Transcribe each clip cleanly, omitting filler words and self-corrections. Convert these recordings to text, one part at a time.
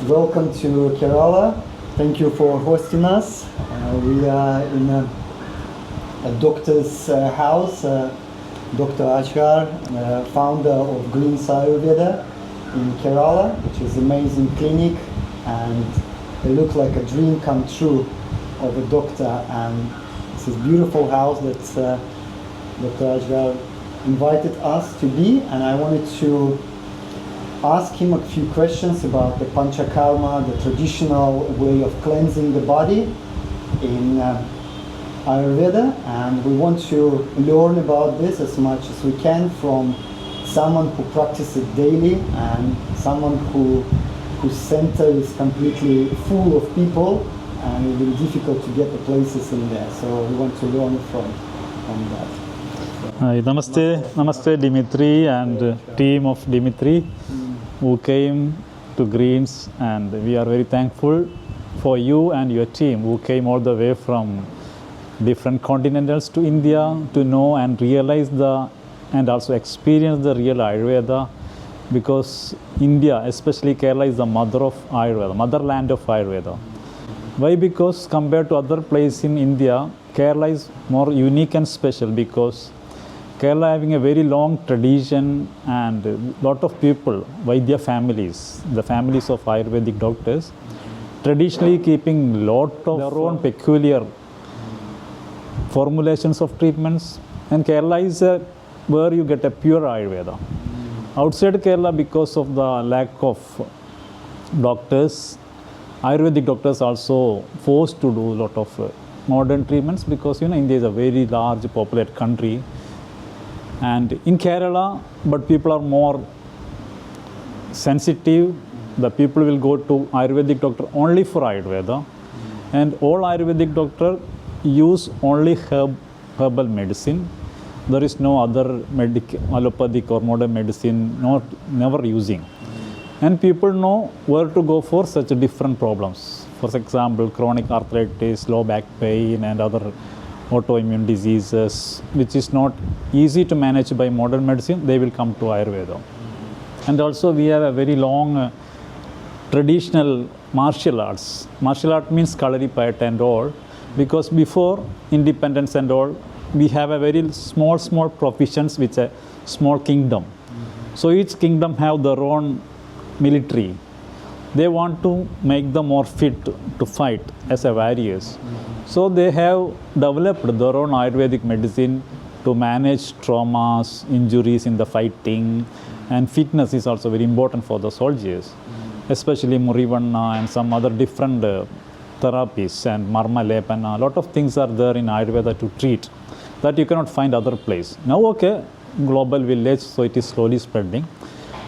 Welcome to Kerala. Thank you for hosting us. We are in a doctor's house. Dr. Asghar, founder of Greens Ayurveda in Kerala, which is an amazing clinic, and it looks like a dream come true of a doctor. And it's this beautiful house that Dr. Asghar invited us to be, and I wanted to ask him a few questions about the Panchakarma, the traditional way of cleansing the body in Ayurveda, and we want to learn about this as much as we can from someone who practices it daily and someone whose center is completely full of people, and it's been difficult to get the places in there. So we want to learn from that. Hi, namaste Dmitry and team of Dmitry who came to Greens, and we are very thankful for you and your team who came all the way from different continentals to India to know and realize and also experience the real Ayurveda, because India, especially Kerala, is the mother of Ayurveda, motherland of Ayurveda. Why? Because compared to other places in India, Kerala is more unique and special because Kerala having a very long tradition, and a lot of people, Vaidya families, the families of Ayurvedic doctors, traditionally keeping lot of their own peculiar formulations of treatments. And Kerala is where you get a pure Ayurveda. Outside Kerala, because of the lack of doctors, Ayurvedic doctors also forced to do a lot of modern treatments, because India is a very large populated country. And in Kerala, but people are more sensitive. The people will go to Ayurvedic doctor only for Ayurveda, and all Ayurvedic doctor use only herbal medicine. There is no other allopathic or modern medicine, never using. And people know where to go for such different problems. For example, chronic arthritis, low back pain, and other autoimmune diseases, which is not easy to manage by modern medicine, they will come to Ayurveda. And also we have a very long traditional martial arts. Martial art means Kalaripayat and all, because before independence and all, we have a very small professions with a small kingdom. So each kingdom have their own military. They want to make them more fit to fight as a warriors. So they have developed their own Ayurvedic medicine to manage traumas, injuries in the fighting, and fitness is also very important for the soldiers, especially Murivanna and some other different therapies and Marma Lepana. A lot of things are there in Ayurveda to treat that you cannot find other place. Now, okay, global village, so it is slowly spreading.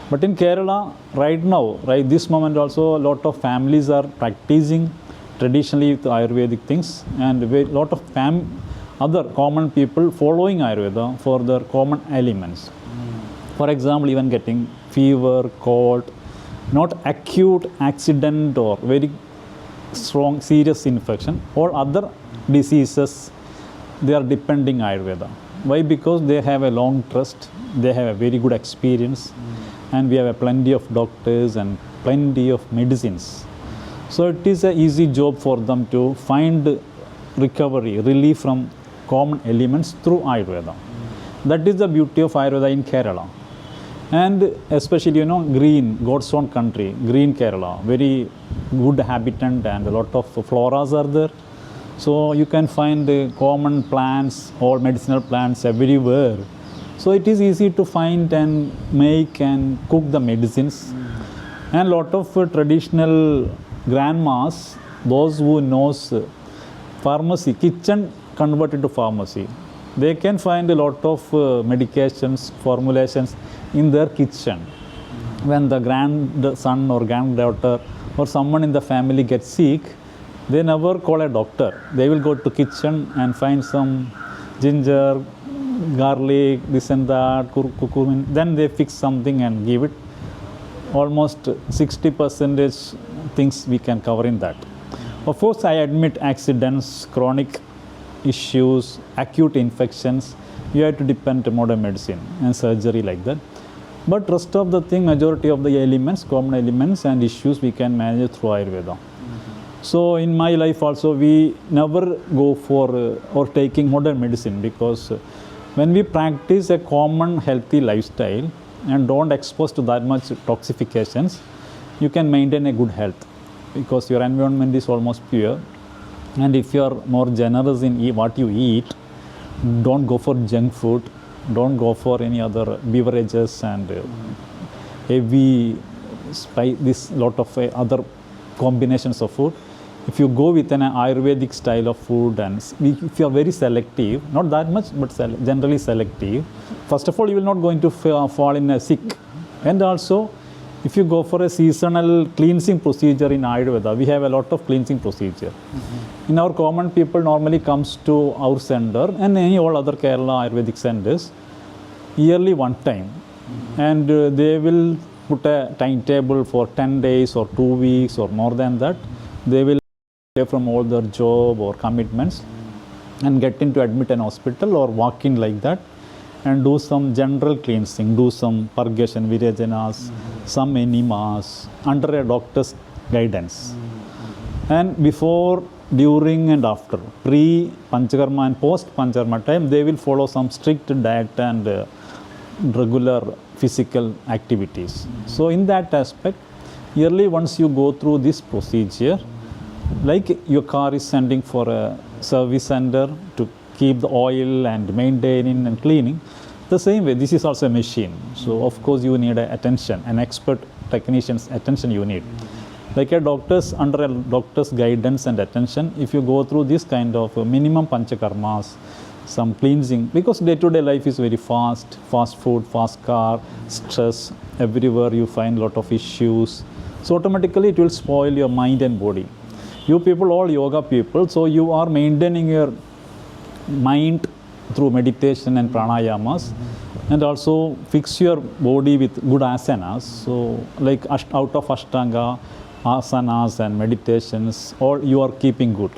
But in Kerala, right now, right this moment also, a lot of families are practicing traditionally with Ayurvedic things, and a lot of other common people following Ayurveda for their common ailments. For example, even getting fever, cold, not acute accident or very strong, serious infection, or other diseases, they are depending Ayurveda. Why? Because they have a long trust, they have a very good experience, and we have a plenty of doctors and plenty of medicines. So it is an easy job for them to find recovery, relief from common elements through Ayurveda. That is the beauty of Ayurveda in Kerala. And especially, green, God's own country, green Kerala, very good habitant, and a lot of floras are there. So you can find common plants or medicinal plants everywhere. So it is easy to find and make and cook the medicines. And a lot of traditional grandmas, those who knows pharmacy, kitchen converted to pharmacy, they can find a lot of medications, formulations in their kitchen. When the grandson or granddaughter or someone in the family gets sick, they never call a doctor. They will go to kitchen and find some ginger, garlic, this and that, curcumin. Then they fix something and give it. Almost 60% things we can cover in that. Of course, I admit accidents, chronic issues, acute infections, you have to depend on modern medicine and surgery like that. But rest of the thing, majority of the elements, common elements and issues we can manage through Ayurveda. So in my life also we never go for or taking modern medicine, because when we practice a common healthy lifestyle and don't expose to that much toxifications, you can maintain a good health, because your environment is almost pure. And if you are more generous in what you eat, don't go for junk food, don't go for any other beverages and heavy this lot of other combinations of food. If you go with an Ayurvedic style of food, and if you are very selective, not that much, but generally selective, first of all, you will not going to fall in a sick. And also, if you go for a seasonal cleansing procedure in Ayurveda, we have a lot of cleansing procedure. In our common people normally comes to our center and any all other Kerala Ayurvedic centers yearly one time. And they will put a timetable for 10 days or 2 weeks or more than that. They will from all their job or commitments and get into admit an hospital or walk in like that and do some general cleansing, do some purgation, virejanas, some enemas under a doctor's guidance. And before, during and after, pre-Panchakarma and post-Panchakarma time, they will follow some strict diet and regular physical activities. So in that aspect, yearly once you go through this procedure, like your car is sending for a service center to keep the oil and maintaining and cleaning, the same way this is also a machine. So of course you need attention, an expert technician's attention you need. Like a doctor's, under a doctor's guidance and attention, if you go through this kind of minimum panchakarmas, some cleansing, because day-to-day life is very fast food, fast car, stress, everywhere you find a lot of issues. So automatically it will spoil your mind and body. You people, all yoga people, so you are maintaining your mind through meditation and pranayamas, and also fix your body with good asanas. So like out of Ashtanga, asanas and meditations, all you are keeping good.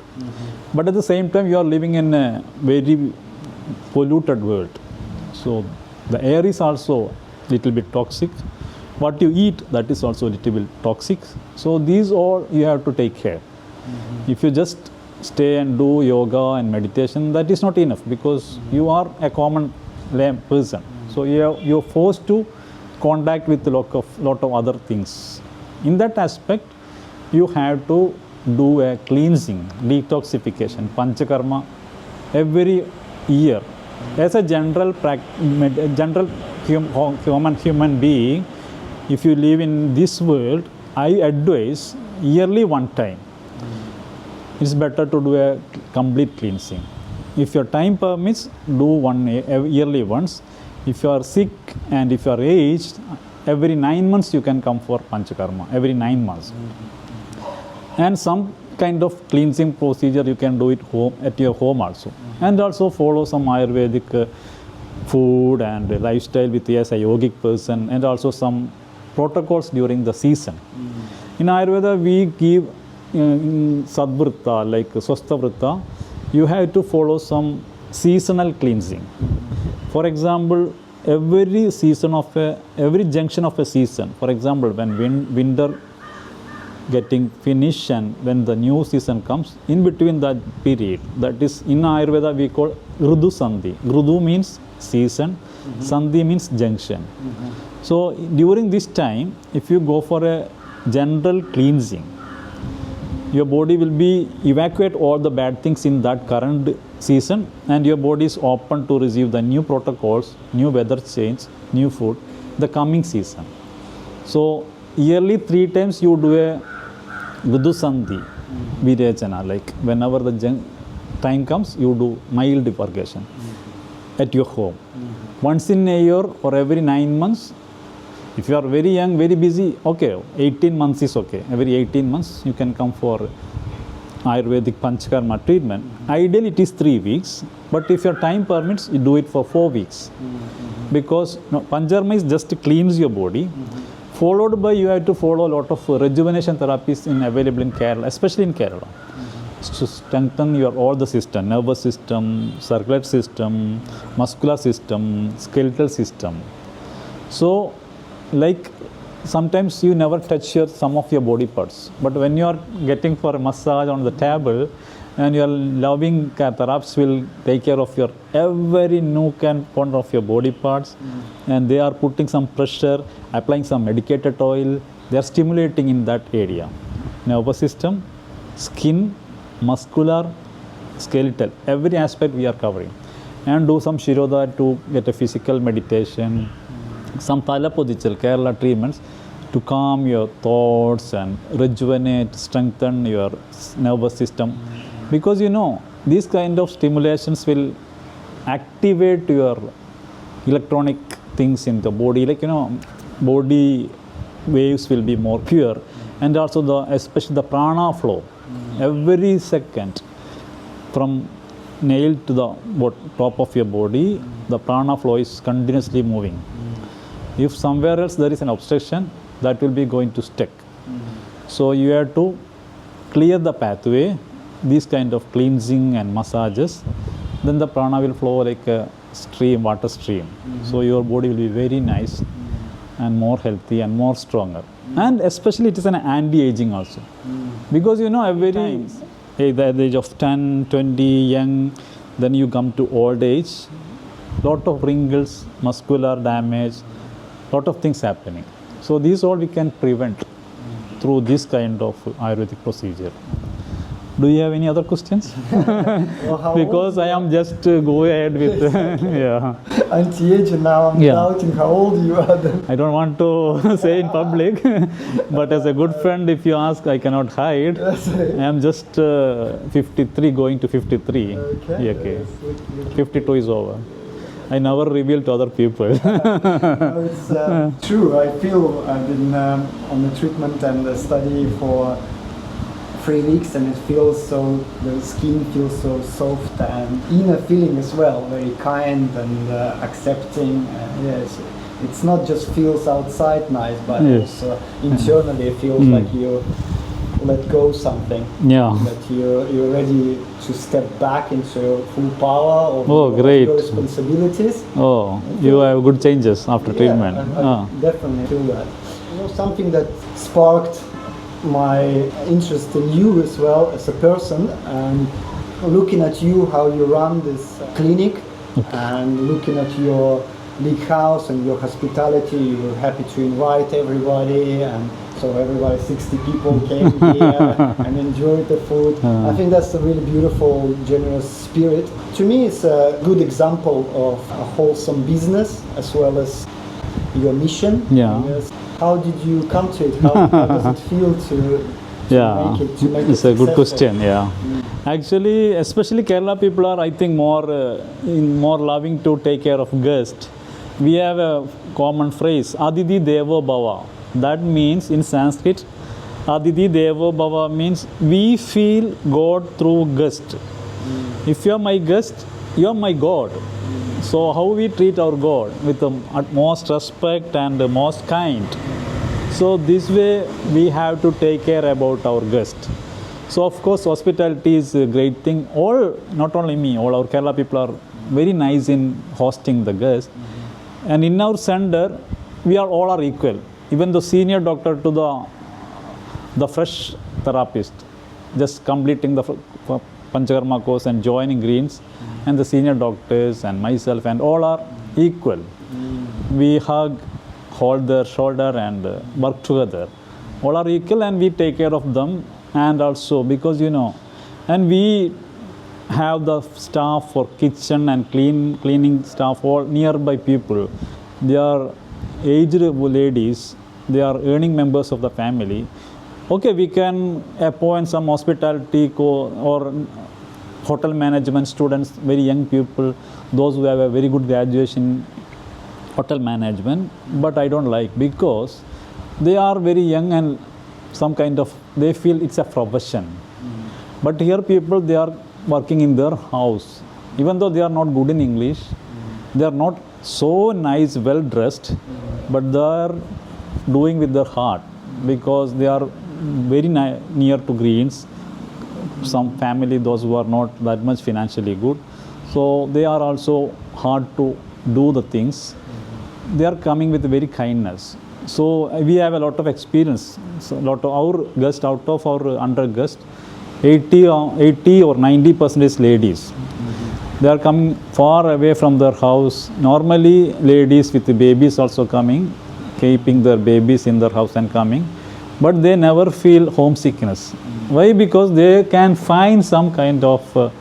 But at the same time, you are living in a very polluted world. So the air is also little bit toxic. What you eat, that is also a little bit toxic. So these all you have to take care. If you just stay and do yoga and meditation, that is not enough, because you are a common lay person. So you're forced to contact with a lot of other things. In that aspect, you have to do a cleansing, detoxification, Panchakarma every year. As a general human being, if you live in this world, I advise yearly one time. It's better to do a complete cleansing. If your time permits, do one yearly once. If you are sick and if you are aged, every 9 months you can come for Panchakarma, every 9 months. And some kind of cleansing procedure you can do it at your home also. And also follow some Ayurvedic food and lifestyle with as a yogic person, and also some protocols during the season. In Ayurveda, we give Sadvrita, like Swasthavrita, you have to follow some seasonal cleansing. For example, every junction of a season, for example, when winter getting finished and when the new season comes, in between that period, that is in Ayurveda we call Rudu Sandhi. Rudu means season, Sandhi means junction. So during this time, if you go for a general cleansing, your body will be evacuate all the bad things in that current season, and your body is open to receive the new protocols, new weather change, new food, the coming season. So yearly 3 times you do a Rudu Sandhi, Virechana, like whenever the time comes, you do mild purgation at your home. Once in a year or every 9 months. If you are very young, very busy, okay, 18 months is okay. Every 18 months you can come for Ayurvedic Panchakarma treatment. Ideally it is 3 weeks, but if your time permits, you do it for 4 weeks. Because Panchakarma is just to cleanse your body, followed by you have to follow a lot of rejuvenation therapies available in Kerala, especially in Kerala. To strengthen your all the system, nervous system, circulatory system, muscular system, skeletal system. So like sometimes you never touch some of your body parts, but when you are getting for a massage on the table, and your loving therapists will take care of your every nook and corner of your body parts, and they are putting some pressure, applying some medicated oil, they are stimulating in that area, nervous system, skin, muscular, skeletal, every aspect we are covering, and do some Shirodhara to get a physical meditation, some Talapodichal Kerala treatments to calm your thoughts and rejuvenate, strengthen your nervous system. Because these kind of stimulations will activate your electronic things in the body, like body waves will be more pure, and also especially the prana flow. Every second from nail to the top of your body, the prana flow is continuously moving. If somewhere else there is an obstruction, that will be going to stick. So you have to clear the pathway, these kind of cleansing and massages, then the prana will flow like a stream, water stream. So your body will be very nice and more healthy and more stronger. And especially it is an anti-aging also. Because every times, at the age of 10, 20, young, then you come to old age, lot of wrinkles, muscular damage, lot of things happening. So these all we can prevent through this kind of Ayurvedic procedure. Do you have any other questions? Well, Because I am just go ahead with yeah. Anti-aging now, I'm doubting how old you are then. I don't want to say in public, but as a good friend, if you ask, I cannot hide. I am just 53, going to 53. Okay. 52 is over. I never reveal to other people. No, it's true. I feel I've been on the treatment and the study for 3 weeks, and it feels so, the skin feels so soft and inner feeling as well, very kind and accepting. Yes, it's not just feels outside nice, but also internally it feels like you let go something. Yeah. That you're ready to step back into your full power of your responsibilities. Oh, you have good changes after treatment. I definitely feel that. Something that sparked my interest in you as well as a person, and looking at you, how you run this clinic, and looking at your big house and your hospitality, you were happy to invite everybody, and so everybody, 60 people came here and enjoyed the food. I think that's a really beautiful, generous spirit. To me, it's a good example of a wholesome business as well as your mission. Yes. How did you come to it? How does it feel to make it it's a good question. Actually, especially Kerala people are, I think, more loving to take care of guests. We have a common phrase, Aditi Devo Bhava. That means in Sanskrit, Aditi Devo Bhava means we feel God through guest. If you are my guest, you are my God. So how we treat our God with the utmost respect and the most kind. So this way we have to take care about our guest. So of course hospitality is a great thing. All, not only me, all our Kerala people are very nice in hosting the guest. And in our center, we are all are equal. Even the senior doctor to the fresh therapist, just completing the Panchakarma course and joining Greens, and the senior doctors and myself and all are equal. We hug, hold their shoulder and work together. All are equal and we take care of them. And also because and we have the staff for kitchen and cleaning staff, all nearby people. They are aged ladies, they are earning members of the family. Okay, we can appoint some hospitality or hotel management students, very young people, those who have a very good graduation hotel management, but I don't like, because they are very young and some kind of, they feel it's a profession. But here people, they are working in their house. Even though they are not good in English, they are not so nice, well dressed, but they are doing with their heart, because they are very near to Greens. Some family, those who are not that much financially good, so they are also hard to do the things. They are coming with very kindness. So we have a lot of experience. So lot of our guests, out of our 100 guests, 80 or 90% is ladies. They are coming far away from their house. Normally, ladies with the babies also coming, keeping their babies in their house and coming, but they never feel homesickness. Why? Because they can find some kind of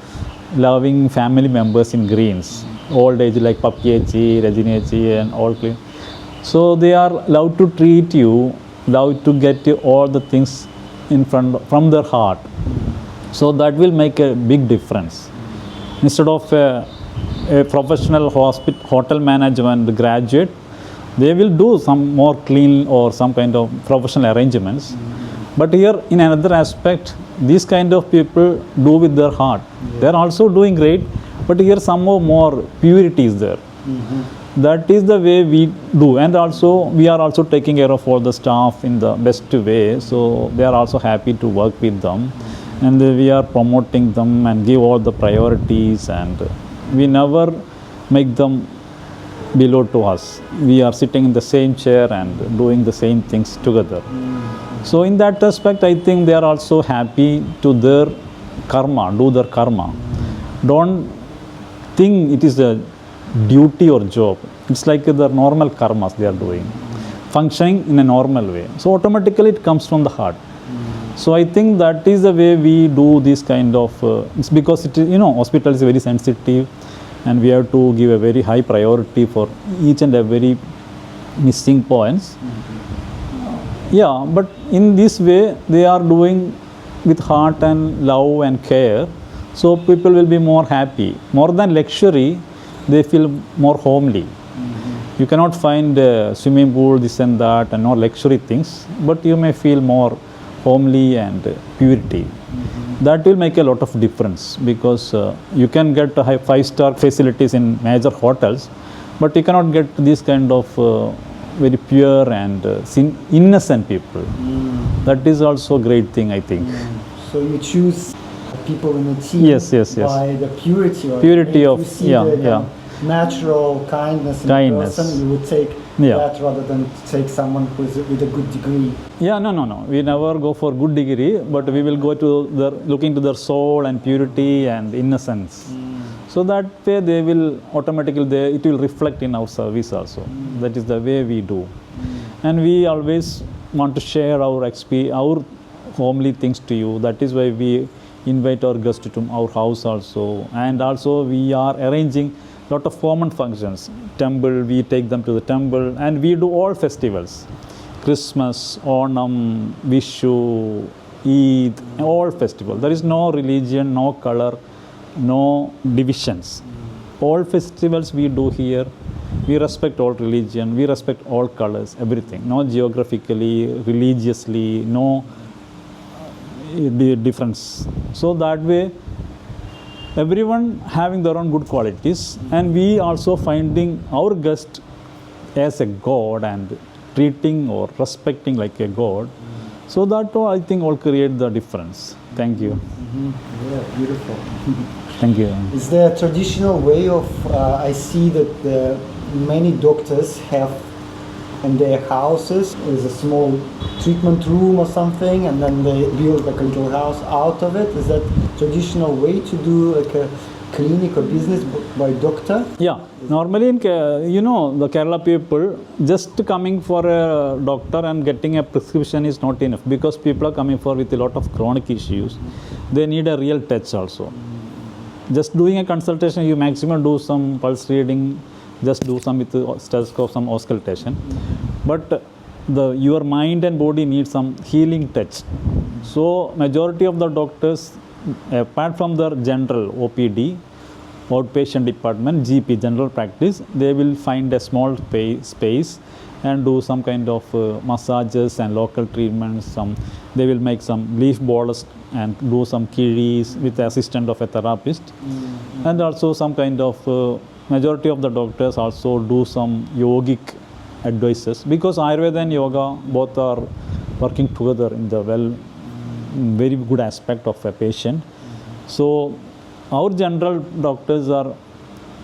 loving family members in Greens, old age like Papiechi, Rajinichi, and all. So they are allowed to treat you, allowed to get you all the things in front from their heart. So that will make a big difference. Instead of a professional hotel management graduate, they will do some more clean or some kind of professional arrangements. But here, in another aspect, these kind of people do with their heart. They are also doing great, but here somehow more purity is there. That is the way we do, and also we are also taking care of all the staff in the best way. So they are also happy to work with them. And we are promoting them and give all the priorities, and we never make them below to us. We are sitting in the same chair and doing the same things together. So in that aspect, I think they are also happy to their karma, do their karma. Don't think it is a duty or job. It's like the normal karmas they are doing, functioning in a normal way. So automatically it comes from the heart. So I think that is the way we do this kind of, it's because it is, hospital is very sensitive, and we have to give a very high priority for each and every missing points. Yeah, but in this way they are doing with heart and love and care. So people will be more happy. More than luxury, they feel more homely. You cannot find a swimming pool, this and that, and no luxury things, but you may feel more homely and purity. That will make a lot of difference, because you can get high 5-star facilities in major hotels, but you cannot get this kind of very pure and innocent people. That is also a great thing, I think. So you choose people in the team Yes. by the purity of you see the natural kindness in the person. You would take that rather than take someone who's with a good degree. No. We never go for good degree, but we will go to looking to their soul and purity and innocence. So that way they will automatically, it will reflect in our service also. That is the way we do. And we always want to share our homely things to you. That is why we invite our guests to our house also. And also we are arranging lot of common functions. Temple, we take them to the temple, and we do all festivals. Christmas, Onam, Vishu, Eid, all festivals. There is no religion, no color, no divisions. All festivals we do here. We respect all religion, we respect all colors, everything. No geographically, religiously, no difference. So that way, everyone having their own good qualities, and we also finding our guest as a god and treating or respecting like a god. So that I think all create the difference. Thank you. Yeah, beautiful. Thank you. Is there a traditional way of, I see that many doctors have in their houses is a small treatment room or something, and then they build like a little house out of it. Is that traditional way to do like a clinic or business by doctor? Yeah, normally in the Kerala people, just coming for a doctor and getting a prescription is not enough, because people are coming for with a lot of chronic issues. They need a real touch also. Just doing a consultation, you maximum do some pulse reading, just do some with the stethoscope, some auscultation. But your mind and body need some healing touch. So majority of the doctors, apart from their general OPD, outpatient department, GP, general practice, they will find a small space and do some kind of massages and local treatments. They will make some leaf bolus and do some kiris with the assistance of a therapist. And also some kind of, majority of the doctors also do some yogic advices, because Ayurveda and yoga both are working together in the very good aspect of a patient. So our general doctors are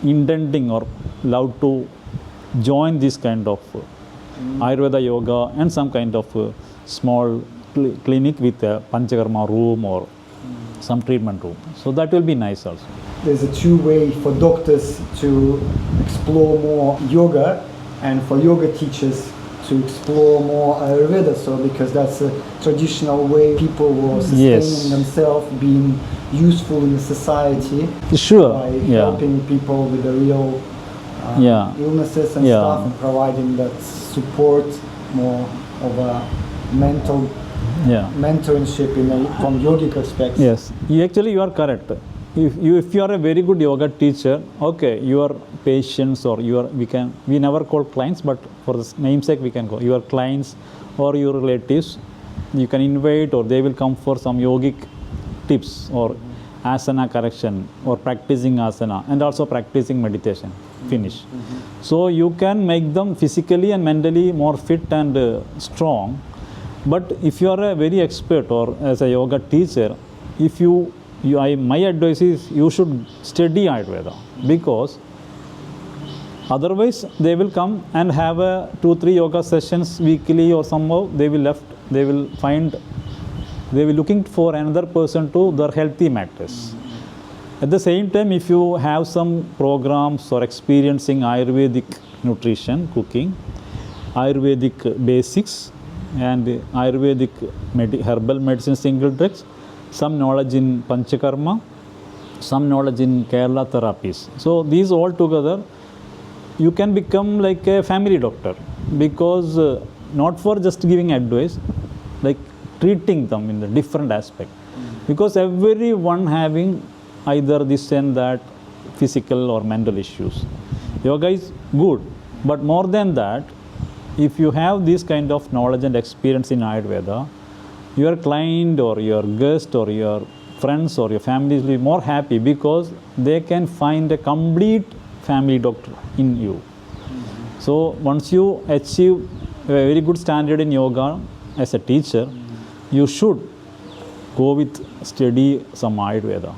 intending or allowed to join this kind of Ayurveda yoga, and some kind of small clinic with a Panchakarma room or some treatment room. So that will be nice also. There's a two-way for doctors to explore more yoga and for yoga teachers to explore more Ayurveda. So because that's a traditional way people were sustaining themselves, being useful in society. Sure. By helping people with the real illnesses and stuff, and providing that support, more of a mental mentorship from yogic perspective. Yes, you are correct. If you are a very good yoga teacher, okay, your patients or we never call clients, but for the namesake we can call your clients or your relatives. You can invite, or they will come for some yogic tips or asana correction or practicing asana and also practicing meditation. Finish. So you can make them physically and mentally more fit and strong. But if you are a very expert or as a yoga teacher, my advice is you should study Ayurveda, because otherwise they will come and have 2-3 yoga sessions weekly, or somehow they will looking for another person to their healthy matters. At the same time, if you have some programs or experiencing Ayurvedic nutrition, cooking, Ayurvedic basics, and Ayurvedic herbal medicine, single drugs, some knowledge in Panchakarma, some knowledge in Kerala therapies. So these all together, you can become like a family doctor, because not for just giving advice, like treating them in a different aspect. Because everyone having either this and that physical or mental issues. Yoga is good, but more than that, if you have this kind of knowledge and experience in Ayurveda, your client or your guest or your friends or your families will be more happy, because they can find a complete family doctor in you. So once you achieve a very good standard in yoga as a teacher, you should go with study some Ayurveda.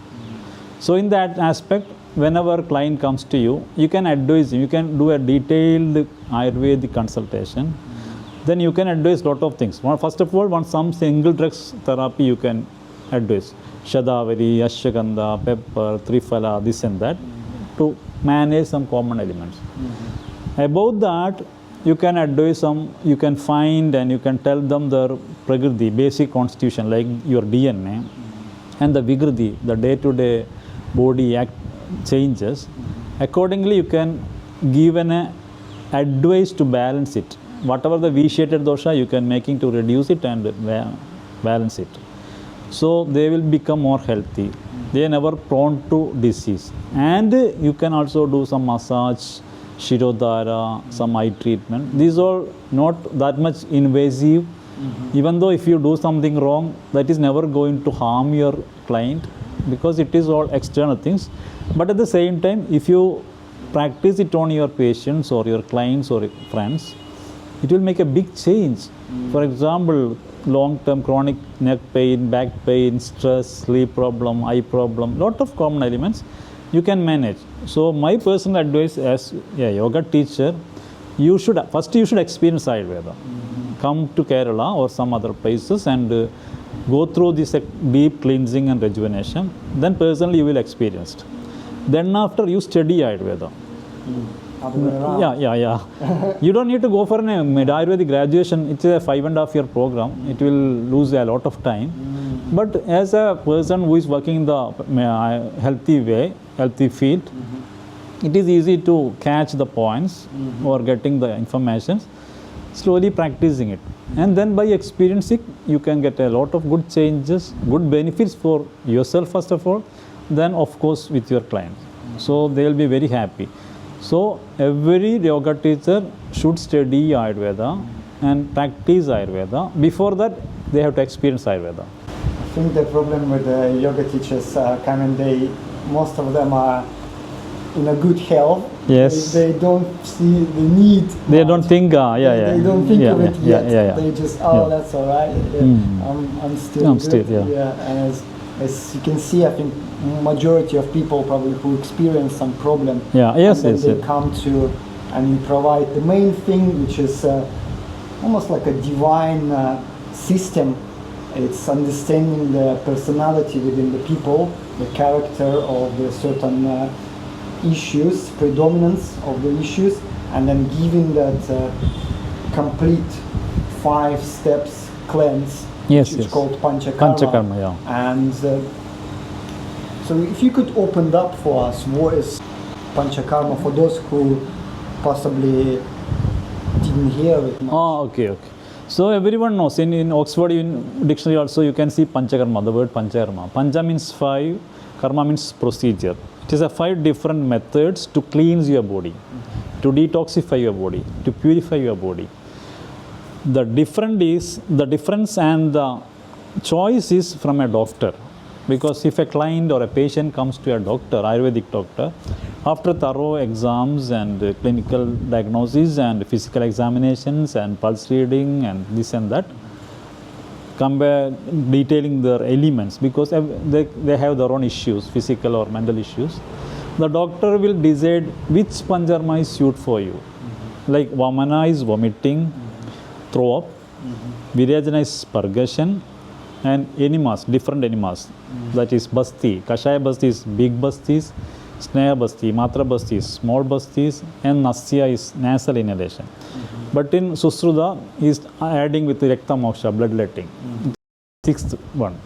So in that aspect, whenever client comes to you, you can advise him, you can do a detailed Ayurvedic consultation. Then you can advise lot of things. First of all, some single drugs therapy you can advise. Shadavari, Ashwagandha, pepper, Triphala, this and that, to manage some common elements. About that, you can advise you can find and you can tell them their prakriti, basic constitution, like your DNA, and the vikriti, the day-to-day body changes. Accordingly, you can give an advice to balance it. Whatever the vitiated dosha, you can making to reduce it and balance it. So they will become more healthy. They are never prone to disease. And you can also do some massage, Shirodhara, some eye treatment. These are not that much invasive. Even though if you do something wrong, that is never going to harm your client, because it is all external things. But at the same time, if you practice it on your patients or your clients or friends, it will make a big change. For example, long-term chronic neck pain, back pain, stress, sleep problem, eye problem, lot of common elements you can manage. So my personal advice as a yoga teacher, you should experience Ayurveda. Come to Kerala or some other places and go through this deep cleansing and rejuvenation. Then personally you will experience it. Then after you study Ayurveda. You don't need to go for an Ayurvedic graduation. It's a 5.5 year program. It will lose a lot of time. But as a person who is working in the healthy way, healthy field, it is easy to catch the points or getting the information, slowly practicing it. And then by experiencing, you can get a lot of good changes, good benefits for yourself first of all, then of course with your client. So they will be very happy. So every yoga teacher should study Ayurveda and practice Ayurveda. Before that, they have to experience Ayurveda. I think the problem with the yoga teachers most of them are in a good health. Yes. They don't see the need. They don't think, They don't think of it yet. They just, that's all right. I'm still good. And as you can see, I think majority of people probably who experience some problem, they come to, and you provide the main thing, which is almost like a divine system. It's understanding the personality within the people, the character of the certain issues, predominance of the issues, and then giving that complete 5 steps cleanse, Yes, which yes. is called Panchakarma. Panchakarma, yeah. And so if you could open up for us, what is Panchakarma for those who possibly didn't hear it much? Oh, okay. So everyone knows in Oxford in dictionary also you can see Panchakarma, the word Panchakarma. Pancha means 5, karma means procedure. It is a 5 different methods to cleanse your body, to detoxify your body, to purify your body. The difference and the choice is from a doctor. Because if a client or a patient comes to a doctor, Ayurvedic doctor, after thorough exams and clinical diagnosis and physical examinations and pulse reading and this and that, detailing their elements, because they have their own issues, physical or mental issues, the doctor will decide which Panchakarma is suited for you. Like Vamana is vomiting, throw up, Virajana is purgation, and enemas, different enemas, that is basti. Kashaya basti is big bastis, Sneha basti, Matra basti is small bastis, and Nasya is nasal inhalation. But in Susruta is adding with Rekta Moksha, bloodletting, 6th one.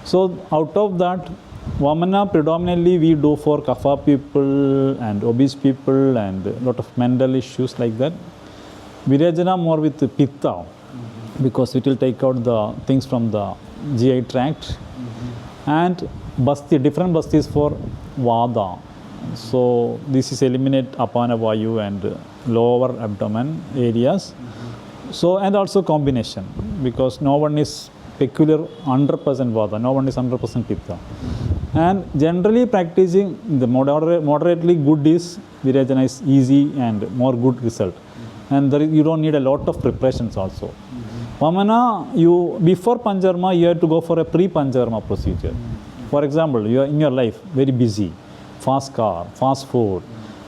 So out of that, Vamana predominantly we do for Kapha people and obese people and a lot of mental issues like that. Virajana more with Pitta, because it will take out the things from the GI tract, and basti, different bastis for Vada. So this is eliminate Apana Vayu and lower abdomen areas. So and also combination, because no one is peculiar 100% Vada, no one is 100% Pitta. And generally practicing the moderately good is Virajana is easy and more good result. And you don't need a lot of preparations also. Vamana, before Panchakarma, you have to go for a pre-Panchakarma procedure. For example, you are in your life very busy, fast car, fast food,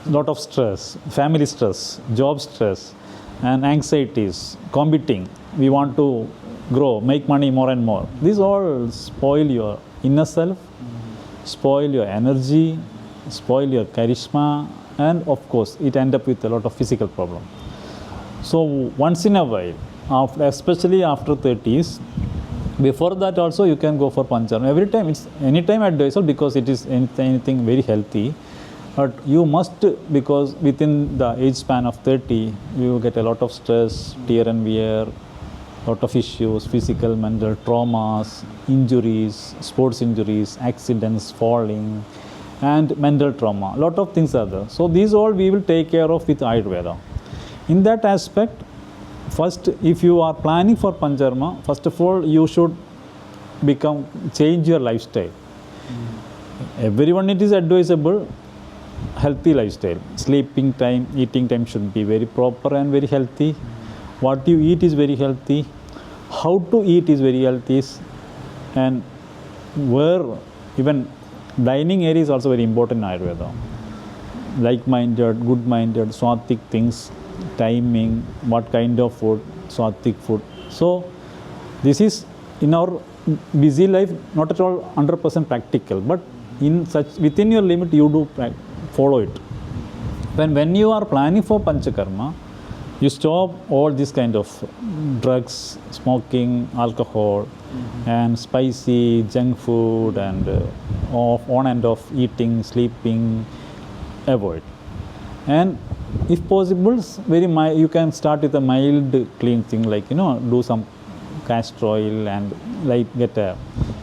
lot of stress, family stress, job stress, and anxieties, competing. We want to grow, make money more and more. These all spoil your inner self, spoil your energy, spoil your charisma, and of course, it ends up with a lot of physical problem. So once in a while, especially after 30s, before that also you can go for Panchakarma. Every time, it's anytime advisable because it is anything very healthy. But you must, because within the age span of 30, you get a lot of stress, tear and wear, lot of issues, physical, mental, traumas, injuries, sports injuries, accidents, falling, and mental trauma. A lot of things are there. So these all we will take care of with Ayurveda. In that aspect, first, if you are planning for Panchakarma, first of all, you should change your lifestyle. Everyone, it is advisable, healthy lifestyle. Sleeping time, eating time should be very proper and very healthy. What you eat is very healthy. How to eat is very healthy. And where, even dining area is also very important in Ayurveda. Like-minded, good-minded, swatic things, timing, what kind of food, swatic food. So this is in our busy life not at all 100% practical, but in such within your limit you do follow it. When you are planning for Panchakarma, you stop all this kind of drugs, smoking, alcohol, and spicy junk food, and on and off eating, sleeping, avoid. And if possible, you can start with a mild cleansing, like do some castor oil and get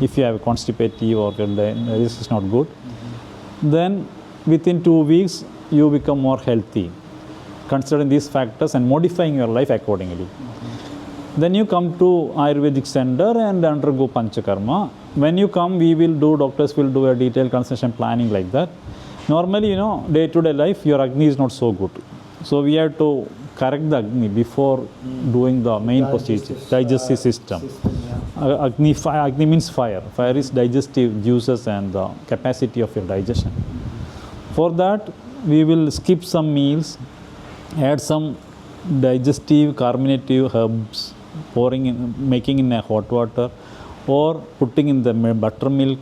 if you have constipative or this is not good, then within 2 weeks you become more healthy, considering these factors and modifying your life accordingly. Then you come to Ayurvedic center and undergo Panchakarma. When you come, doctors will do a detailed consultation planning like that. Normally, day-to-day life, your Agni is not so good. So we have to correct the Agni before doing the main procedure, digestive system. Yeah. Agni means fire. Fire is digestive juices and the capacity of your digestion. For that, we will skip some meals, add some digestive, carminative herbs, pouring in, making in a hot water, or putting in the buttermilk.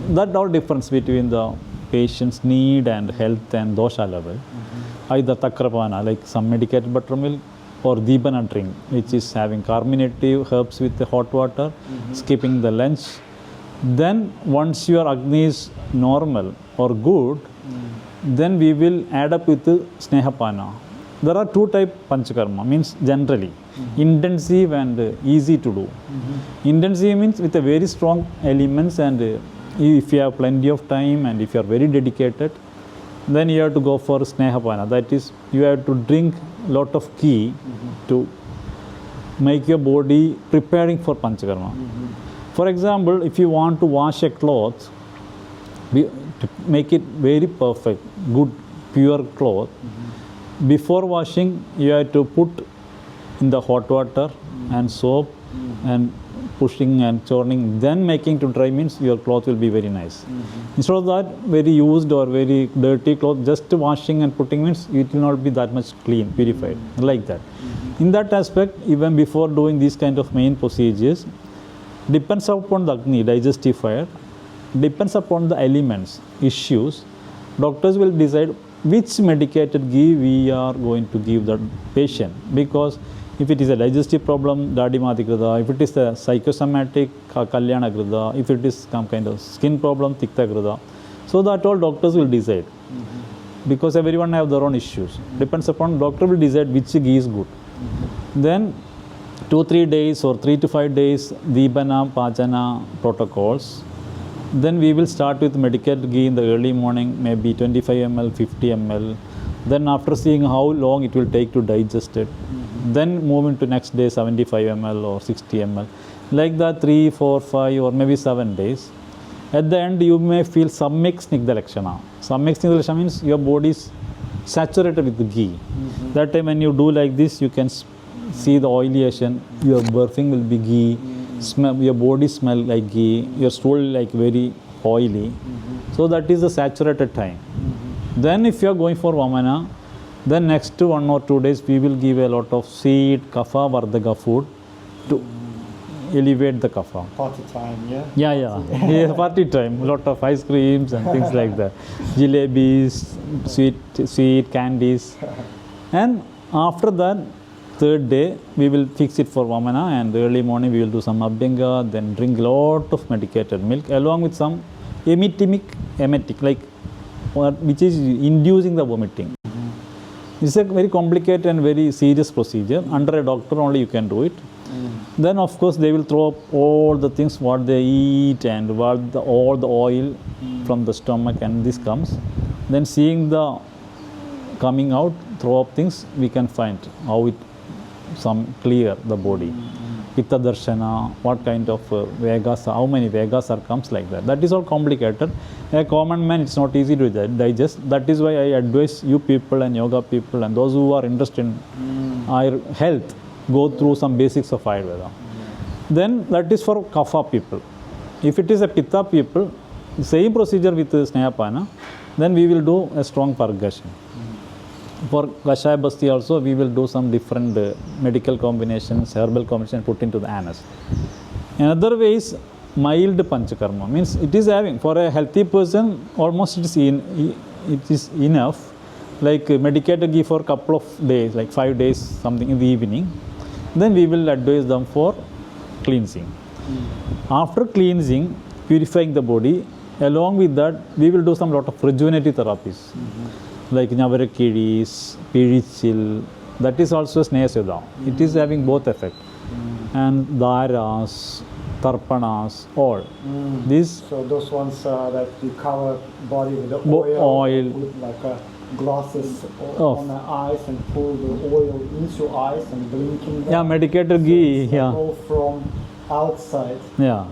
That all difference between the patient's need and health and dosha level. Either takrapana, like some medicated buttermilk, or dibana drink, which is having carminative herbs with the hot water, skipping the lunch. Then once your Agni is normal or good, then we will add up with the Snehapana. There are two type Panchakarma, means generally intensive and easy to do. Intensive means with a very strong elements, and if you have plenty of time and if you are very dedicated, then you have to go for Snehapana. That is, you have to drink lot of ghee to make your body preparing for Panchakarma. For example, if you want to wash a cloth, to make it very perfect, good, pure cloth, before washing, you have to put in the hot water and soap and pushing and churning, then making to dry, means your cloth will be very nice. Instead of that, very used or very dirty cloth, just washing and putting means it will not be that much clean, purified, like that. In that aspect, even before doing these kind of main procedures, depends upon the Agni, digestive fire, depends upon the elements, issues, doctors will decide which medicated ghee we are going to give the patient. Because if it is a digestive problem, Dadimadikrita, if it is a psychosomatic, Kalyanakrita, if it is some kind of skin problem, Tiktakrita. So that all doctors will decide. Because everyone have their own issues. Depends upon, doctor will decide which ghee is good. Then 2-3 days or 3 to 5 days, Dibana, Pachana protocols. Then we will start with medicated ghee in the early morning, maybe 25 ml, 50 ml. Then after seeing how long it will take to digest it, then move into next day 75 ml or 60 ml. Like that 3, 4, 5 or maybe 7 days. At the end you may feel Samyak Snigdha Lakshana. Samyak Snigdha Lakshana means your body is saturated with the ghee. That time when you do like this, you can see the oilation, your birthing will be ghee, smell, your body smell like ghee, your stool like very oily. So that is the saturated time. Then if you are going for Vamana, then next 1 or 2 days we will give a lot of seed, kapha, vardhaka food to elevate the kapha. Party time, yeah? Yeah, party time. A lot of ice creams and things like that. Jalebis, sweet candies. And after that, 3rd day, we will fix it for Vamana, and early morning we will do some Abhyanga, then drink lot of medicated milk along with some emetic, like which is inducing the vomiting. It's a very complicated and very serious procedure. Under a doctor only you can do it. Then of course they will throw up all the things what they eat and what all the oil from the stomach, and this comes. Then seeing the coming out, throw up things, we can find how it some clear the body. Pitta Darshana, what kind of Vegas, how many Vegas are comes like that. That is all complicated. A common man, it's not easy to digest. That is why I advise you people and yoga people and those who are interested in our health, go through some basics of Ayurveda. Then that is for Kapha people. If it is a Pitta people, same procedure with Snehapana, then we will do a strong purgation. For Kashaya Basti also, we will do some different medical combinations, herbal combinations put into the anus. Another way is mild Panchakarma, means it is having, for a healthy person, almost it is enough, like medicated ghee for a couple of days, like 5 days, something in the evening. Then we will advise them for cleansing. After cleansing, purifying the body, along with that, we will do some lot of rejuvenative therapies. Like Navarakidis, Pirichil, that is also Snehasudha. It is having both effect. And Dharas, Tarpanas, all. These. So those ones that you cover body with the oil. Put like glasses on the eyes and pull the oil into your eyes and blinking. Yeah, medicated ghee. Yeah. All from outside. Yeah.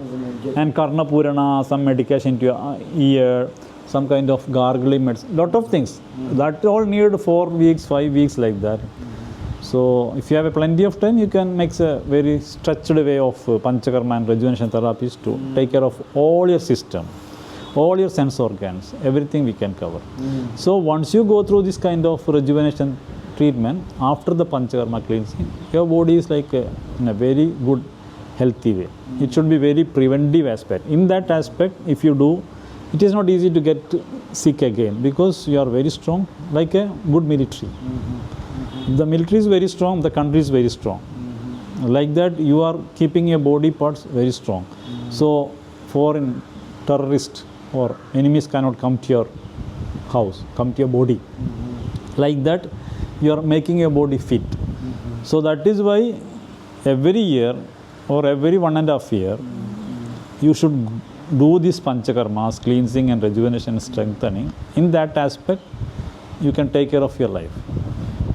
And Karna Purana, some medication to your ear. Some kind of gargling medicine, lot of things. That all need 4 weeks, 5 weeks like that. So if you have a plenty of time, you can make a very stretched way of Panchakarma and rejuvenation therapies to take care of all your system, all your sense organs, everything we can cover. So once you go through this kind of rejuvenation treatment, after the Panchakarma cleansing, your body is like in a very good, healthy way. It should be very preventive aspect. In that aspect, if you do, it is not easy to get sick again because you are very strong, like a good military. The military is very strong, the country is very strong. Like that, you are keeping your body parts very strong. So, foreign terrorists or enemies cannot come to your house, come to your body. Like that, you are making your body fit. So that is why every year or every 1.5 year, you should do this Panchakarmas, cleansing and rejuvenation and strengthening. In that aspect, you can take care of your life.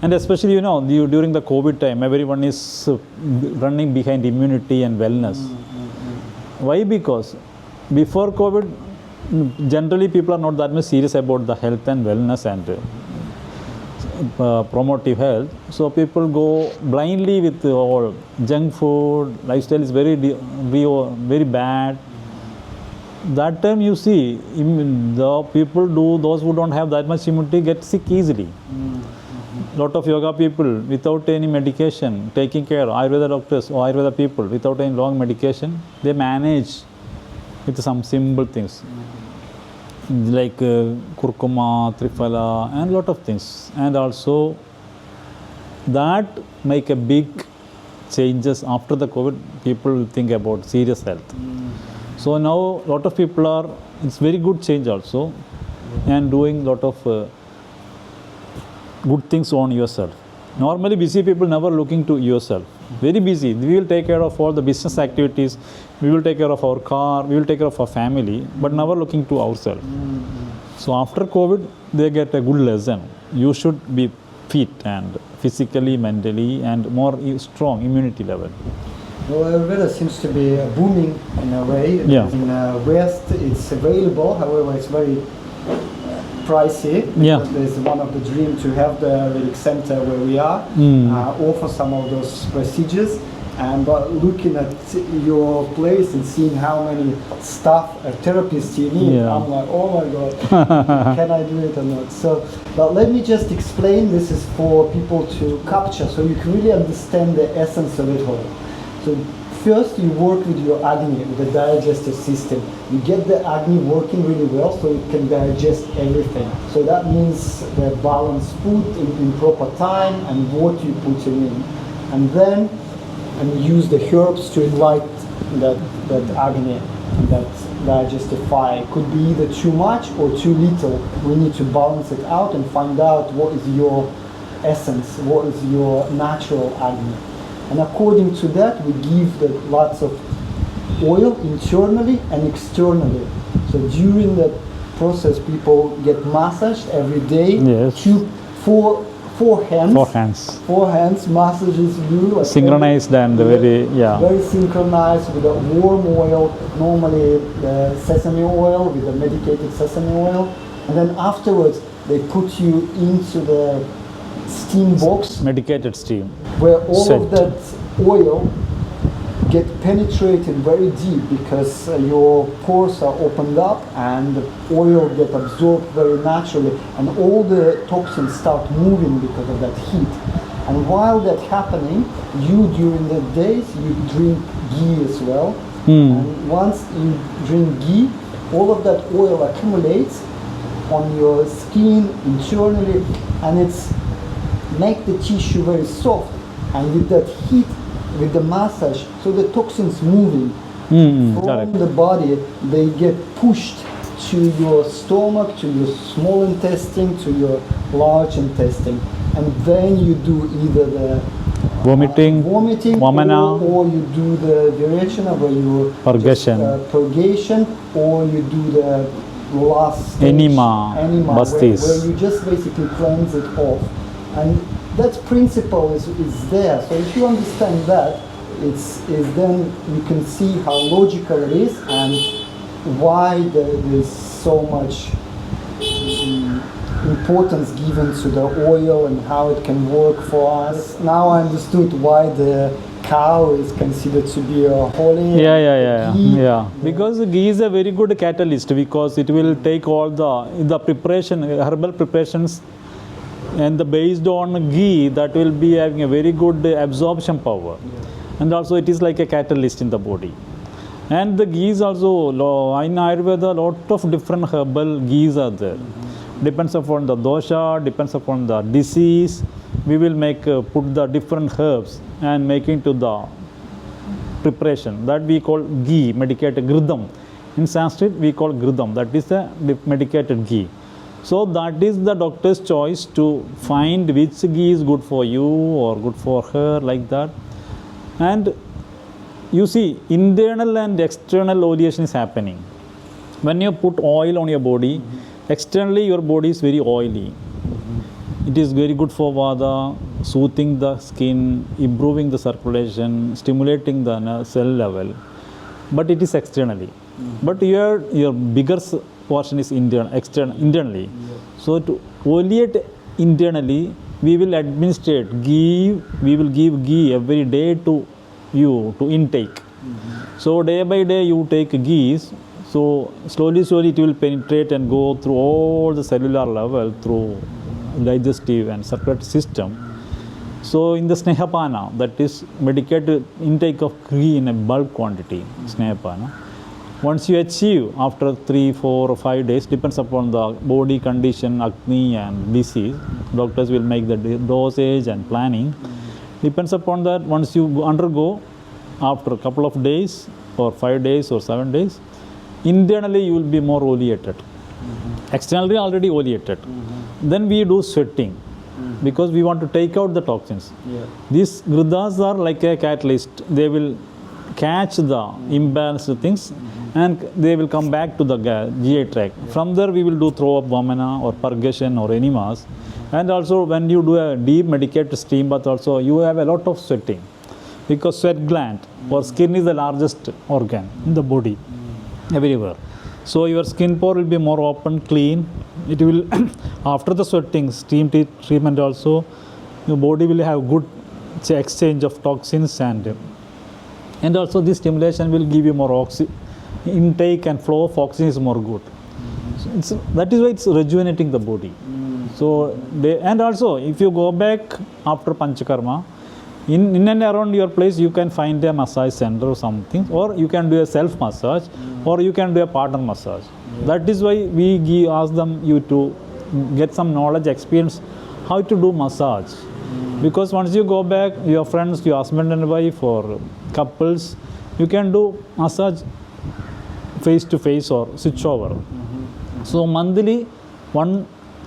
And especially, you know, during the COVID time, everyone is running behind immunity and wellness. Why? Because before COVID, generally people are not that much serious about the health and wellness and promotive health. So people go blindly with all junk food, lifestyle is very bad. That time you see, the people those who don't have that much immunity get sick easily. Lot of yoga people without any medication, taking care, Ayurveda doctors or Ayurveda people without any long medication, they manage with some simple things like kurkuma, triphala and lot of things. And also that make a big changes after the COVID. People think about serious health. So now lot of people are, it's very good change also, and doing lot of good things on yourself. Normally busy people never looking to yourself. Very busy. We will take care of all the business activities. We will take care of our car. We will take care of our family, but never looking to ourselves. So after COVID, they get a good lesson. You should be fit and physically, mentally, and more strong immunity level. Well, Ayurveda seems to be booming in a way. Yeah. In West, it's available. However, it's very pricey. Yeah. There's one of the dreams to have the Ayurvedic center where we are, offer some of those procedures. And but looking at your place and seeing how many staff therapists you need, I'm like, oh my God, can I do it or not? So, but let me just explain. This is for people to capture, so you can really understand the essence of it all. So first you work with your Agni, with the digestive system. You get the Agni working really well so it can digest everything. So that means the balanced food in proper time and what you put in. And then use the herbs to invite that Agni, that digestive fire. It could be either too much or too little. We need to balance it out and find out what is your essence, what is your natural Agni. And according to that, we give lots of oil internally and externally. So during the process, people get massaged every day. Yes. Four hands massages you. Like synchronized and very synchronized with a warm oil, normally sesame oil, with the medicated sesame oil. And then afterwards, they put you into the steam box, medicated steam, where all of that oil get penetrated very deep because your pores are opened up and the oil get absorbed very naturally, and all the toxins start moving because of that heat. And while that's happening, you during the days you drink ghee as well. And once you drink ghee, all of that oil accumulates on your skin internally, and it's make the tissue very soft, and with that heat, with the massage, so the toxins moving from the body, they get pushed to your stomach, to your small intestine, to your large intestine, and then you do either the vomiting vamana, or you do the virechana, where you purgation, or you do the last stage, enema where you just basically cleanse it off. And that principle is there. So if you understand that, is then you can see how logical it is and why there is so much importance given to the oil and how it can work for us. Now I understood why the cow is considered to be a holy. Ghee. Because ghee is a very good catalyst, because it will take all the preparation, herbal preparations and the based on ghee, that will be having a very good absorption power, and also it is like a catalyst in the body. And the ghees also, in Ayurveda, lot of different herbal ghees are there. Depends upon the dosha, depends upon the disease. We will make put the different herbs and make into the preparation that we call ghee, medicated gridam. In Sanskrit, we call gridam. That is the medicated ghee. So that is the doctor's choice to find which ghee is good for you or good for her, like that. And you see, internal and external oleation is happening. When you put oil on your body, externally your body is very oily. It is very good for vata, soothing the skin, improving the circulation, stimulating the cell level. But it is externally. But your bigger portion is internally. So to oleate internally, we will administrate ghee, we will give ghee every day to you to intake. So day by day you take ghees, so slowly it will penetrate and go through all the cellular level through digestive and circulatory system. So in the Snehapana, that is medicated intake of ghee in a bulk quantity, Snehapana. Once you achieve after 3, 4 or 5 days, depends upon the body condition, Agni and disease, doctors will make the dosage and planning. Depends upon that. Once you undergo, after a couple of days or 5 days or 7 days, internally you will be more oleated. Externally already oleated. Then we do sweating because we want to take out the toxins. These gridas are like a catalyst. They will catch the imbalanced things and they will come back to the GI tract. From there we will do throw up vamana or purgation or enemas. And also when you do a deep medicated steam bath also, you have a lot of sweating. Because sweat gland or skin is the largest organ in the body, everywhere. So your skin pore will be more open, clean. It will, after the sweating, steam treatment also, your body will have good exchange of toxins and also this stimulation will give you more intake and flow of oxygen is more good. So that is why it's rejuvenating the body. So and also if you go back after Panchakarma, in and around your place you can find a massage center or something, or you can do a self massage, or you can do a partner massage. That is why we ask them you to get some knowledge, experience how to do massage. Because once you go back, your friends, your husband and wife or couples, you can do massage face to face or switch over. So monthly 1,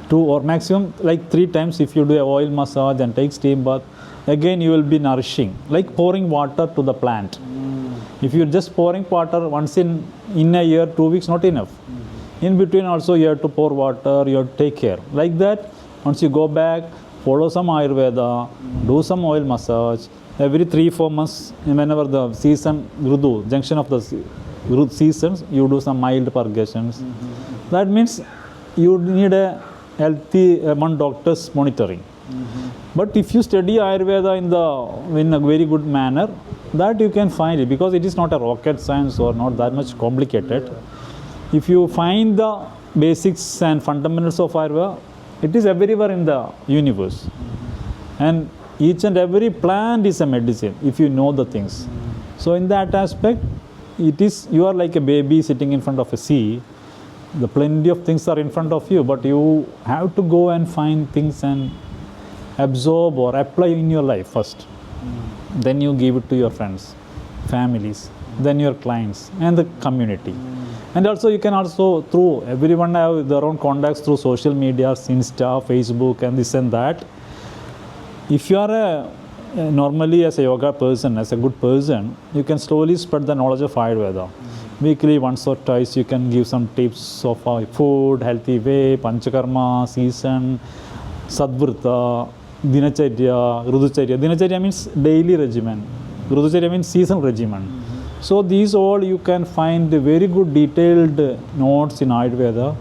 2 or maximum like 3 times if you do a oil massage and take steam bath, again you will be nourishing, like pouring water to the plant. If you're just pouring water once in a year, 2 weeks, not enough. In between also you have to pour water, you have to take care. Like that, once you go back, follow some Ayurveda, do some oil massage. Every 3-4 months, whenever the season, Grudu, junction of the Grud seasons, you do some mild purgations. That means you need a healthy one doctor's monitoring. But if you study Ayurveda in a very good manner, that you can find it, because it is not a rocket science or not that much complicated. If you find the basics and fundamentals of Ayurveda, it is everywhere in the universe. And each and every plant is a medicine if you know the things. So in that aspect, you are like a baby sitting in front of a sea. The plenty of things are in front of you, but you have to go and find things and absorb or apply in your life first. Then you give it to your friends, families, then your clients and the community. And also you can also through, everyone have their own contacts through social media, Insta, Facebook and this and that. If you are normally as a yoga person, as a good person, you can slowly spread the knowledge of Ayurveda. Weekly, once or twice, you can give some tips of food, healthy way, Panchakarma, season, Sadvrta, Dinacharya, Rudhucharya. Dinacharya means daily regimen. Rudhucharya means seasonal regimen. So these all you can find very good detailed notes in Ayurveda.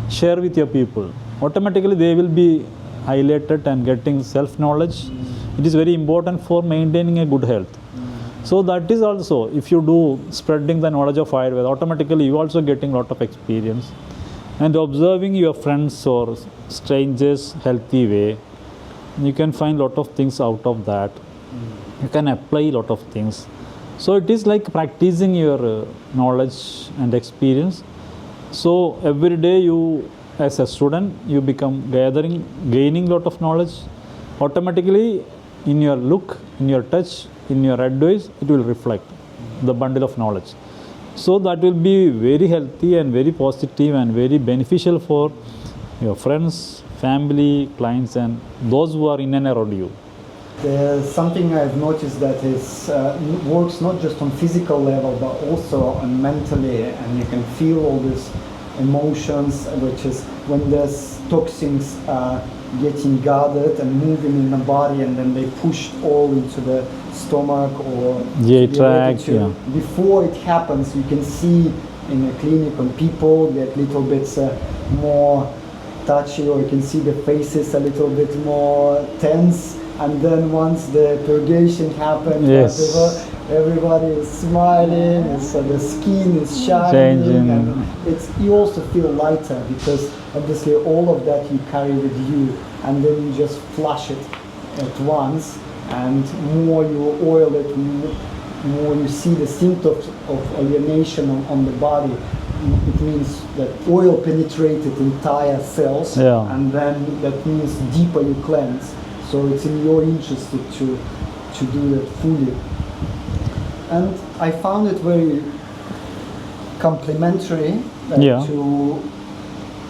Share with your people. Automatically they will be highlighted and getting self-knowledge. It is very important for maintaining a good health. So that is also, if you do spreading the knowledge of Ayurveda, automatically you also getting a lot of experience. And observing your friends or strangers healthy way, You can find lot of things out of that. You can apply lot of things. So it is like practicing your knowledge and experience. So every day you, as a student, you become gaining lot of knowledge. Automatically in your look, in your touch, in your advice, it will reflect the bundle of knowledge. So that will be very healthy and very positive and very beneficial for your friends, family, clients, and those who are in and around you. There's something I've noticed that is works not just on physical level but also on mentally, and you can feel all these emotions, which is when there's toxins getting gathered and moving in the body, and then they pushed all into the stomach or GI to be ready tract, to- yeah. Before it happens, you can see in a clinic when people get little bits more touchy, or you can see the faces a little bit more tense. And then once the purgation happens, Yes. everybody is smiling, the skin is shining, Changing. and you also feel lighter because obviously all of that you carry with you, and then you just flush it at once, and more you oil it, more you see the symptoms of alienation on the body. It means that oil penetrated entire cells, Yeah. and then that means deeper you cleanse. So it's in your interest to do that fully. And I found it very complimentary Yeah. to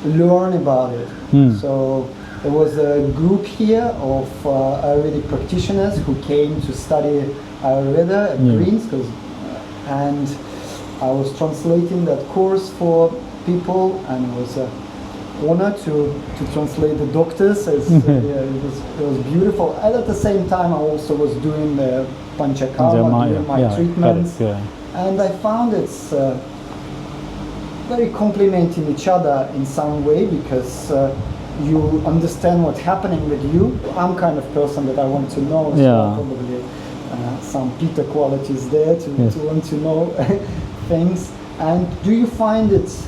learn about it. So there was a group here of Ayurvedic practitioners who came to study Ayurveda at Greens, and I was translating that course for people, and it was honor to translate the doctors. It was beautiful. And at the same time, I also was doing the Panchakarma, doing my treatments. Correct, And I found it's very complementing each other in some way, because you understand what's happening with you. I'm kind of person that I want to know, so Yeah. probably some Peter qualities there to want to know things. And do you find it's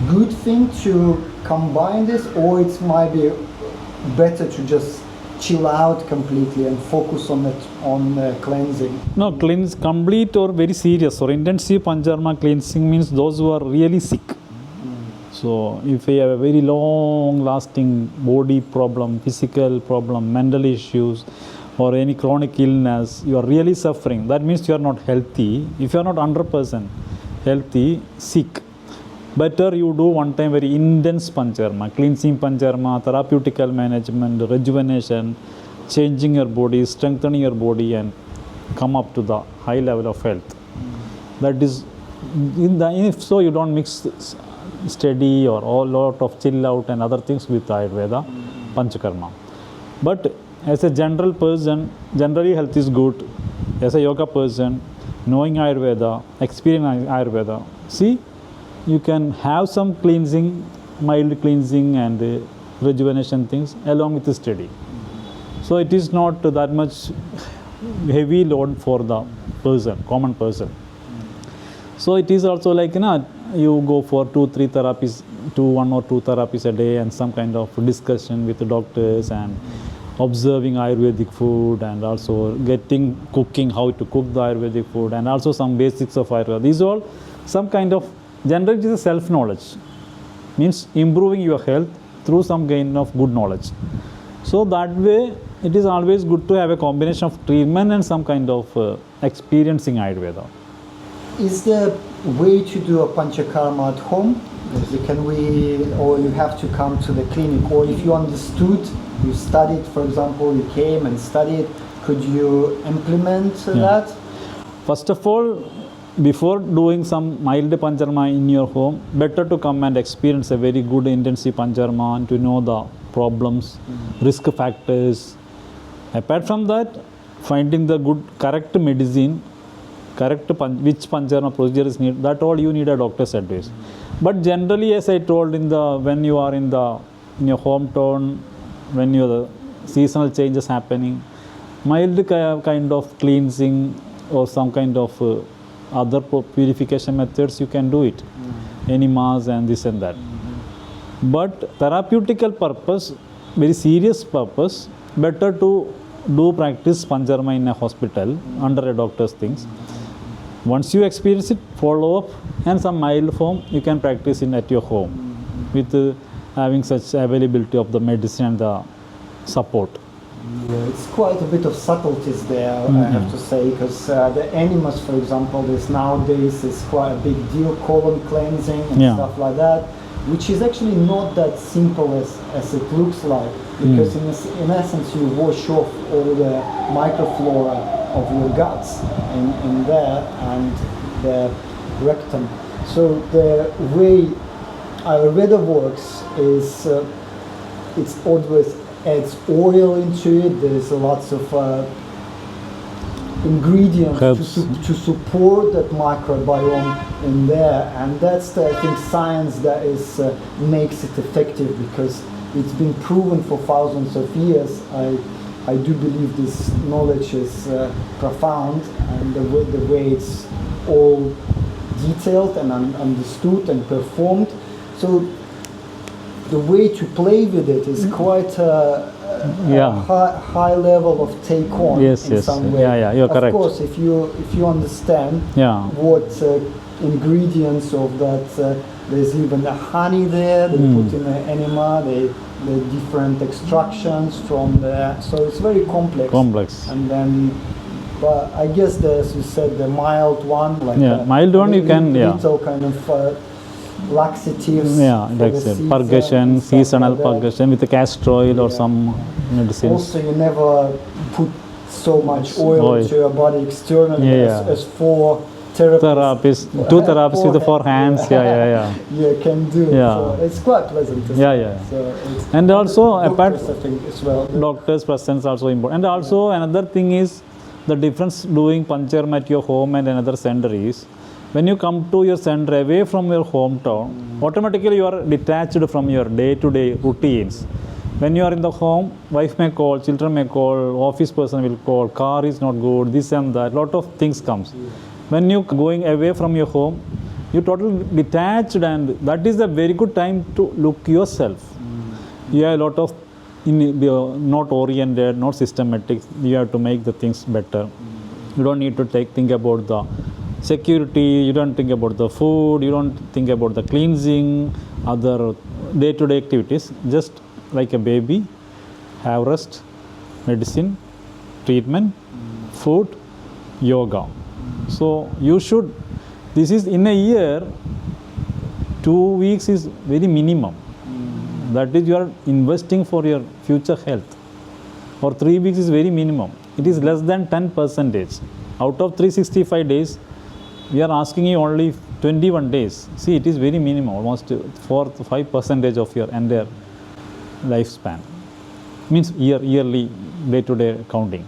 good thing to combine this, or it might be better to just chill out completely and focus on cleansing? No, cleanse complete or very serious or intensive Panchakarma cleansing means those who are really sick. So if you have a very long lasting body problem, physical problem, mental issues, or any chronic illness, you are really suffering, that means you are not healthy. If you are not 100% healthy, sick, better you do one time very intense Panchakarma, cleansing Panchakarma, therapeutical management, rejuvenation, changing your body, strengthening your body, and come up to the high level of health. That is, if so, you don't mix steady or a lot of chill out and other things with Ayurveda, Panchakarma. But as a general person, generally health is good. As a yoga person, knowing Ayurveda, experiencing Ayurveda, see, you can have some cleansing, mild cleansing and rejuvenation things along with the study. So it is not that much heavy load for the person, common person. So it is also like, you go for 2-3 therapies, 1 or 2 therapies a day, and some kind of discussion with the doctors, and observing Ayurvedic food, and also cooking, how to cook the Ayurvedic food, and also some basics of Ayurveda. These are all some kind of, generally it is self-knowledge, means improving your health through some gain of good knowledge. So that way, it is always good to have a combination of treatment and some kind of experiencing Ayurveda. Is there a way to do a Panchakarma at home? Or you have to come to the clinic? Or if you understood, you studied, for example, you came and studied, could you implement that? First of all, before doing some mild Panchakarma in your home, better to come and experience a very good intensive Panchakarma and to know the problems, risk factors. Apart from that, finding the good, correct medicine, which Panchakarma procedure is needed, that all you need a doctor's advice. But generally, as I told, when you are in your hometown, when the seasonal changes happening, mild kind of cleansing or some kind of other purification methods, you can do it. Enemas and this and that. But therapeutical purpose, very serious purpose, better to do practice Panchakarma in a hospital under a doctor's things. Once you experience it, follow up, and some mild form you can practice in at your home with having such availability of the medicine and the support. Yeah, it's quite a bit of subtleties there, I have to say, because the enemas, for example, this nowadays is quite a big deal, colon cleansing and stuff like that, which is actually not that simple as it looks like, because in essence you wash off all the microflora of your guts in there and the rectum. So the way Ayurveda works is it's always adds oil into it. There's lots of ingredients to support that microbiome in there, and that's the, I think, science that is makes it effective, because it's been proven for thousands of years. I do believe this knowledge is profound, and the way it's all detailed and understood and performed. So the way to play with it is quite a high level of take on in some way. You're correct. Of course, if you understand what ingredients of that, there's even a honey there, they put in an enema, the different extractions from there, so it's very complex. And then, but I guess as you said, the mild one, like mild one, you can little kind of laxatives, purgation, seasonal purgation with a castor oil or some medicines. Also, you never put so much oil into your body externally as for therapists. Two therapists with the 4 hands. You can do. So it's quite pleasant. So and also apart, I think as well, doctor's presence also important. And also another thing is the difference doing Panchakarma at your home and another center is, when you come to your center away from your hometown, automatically you are detached from your day-to-day routines. When you are in the home, wife may call, children may call, office person will call, car is not good, this and that, lot of things comes. When you going away from your home, you totally detached, and that is a very good time to look yourself. You have a lot of not oriented, not systematic. You have to make the things better. You don't need to think about the security, you don't think about the food, you don't think about the cleansing, other day-to-day activities. Just like a baby, have rest, medicine, treatment, food, yoga. So you should, this is in a year, 2 weeks is very minimum. That is, you are investing for your future health. Or 3 weeks is very minimum. It is less than 10%. Out of 365 days, we are asking you only 21 days. See, it is very minimum, almost 4 to 5% of your entire lifespan. Means yearly, day-to-day counting.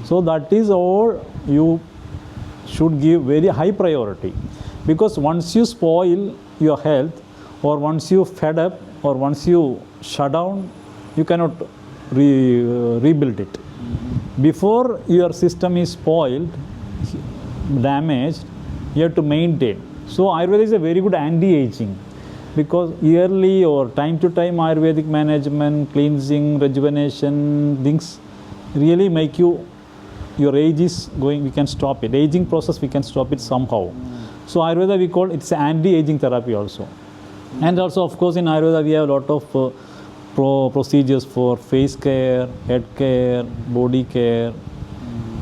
So that is all you should give very high priority. Because once you spoil your health, or once you fed up, or once you shut down, you cannot rebuild it. Before your system is spoiled, damaged, you have to maintain. So Ayurveda is a very good anti-aging, because yearly or time to time Ayurvedic management, cleansing, rejuvenation, things really make you, your age is going, we can stop it. Aging process, we can stop it somehow. So Ayurveda, we call it's anti-aging therapy also. And also, of course, in Ayurveda, we have a lot of procedures for face care, head care, body care,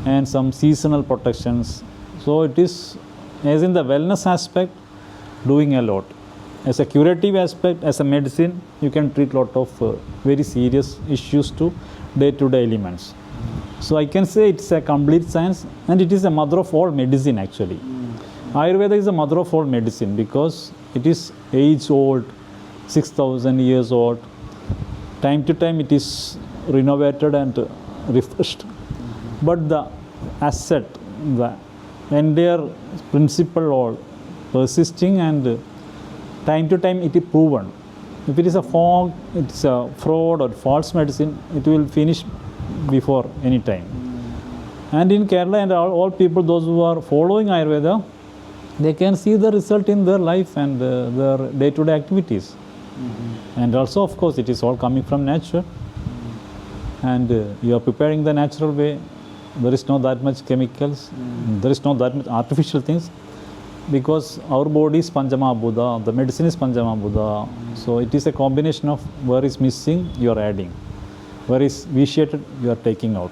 and some seasonal protections. So it is, as in the wellness aspect, doing a lot. As a curative aspect, as a medicine, you can treat a lot of very serious issues to day-to-day elements. So I can say it's a complete science, and it is a mother of all medicine actually. Ayurveda is a mother of all medicine because it is age-old, 6,000 years old. Time to time it is renovated and refreshed. But the asset, the entire principle all persisting, and time to time it is proven. If it is a fog, it's a fraud or false medicine, it will finish before any time. And in Kerala and all people, those who are following Ayurveda, they can see the result in their life and their day-to-day activities. And also, of course, it is all coming from nature. and you are preparing the natural way. There is not that much chemicals, there is not that much artificial things, because our body is Panchamabuddha, the medicine is Panchamabuddha. So it is a combination of where is missing, you are adding. Where is vitiated, you are taking out.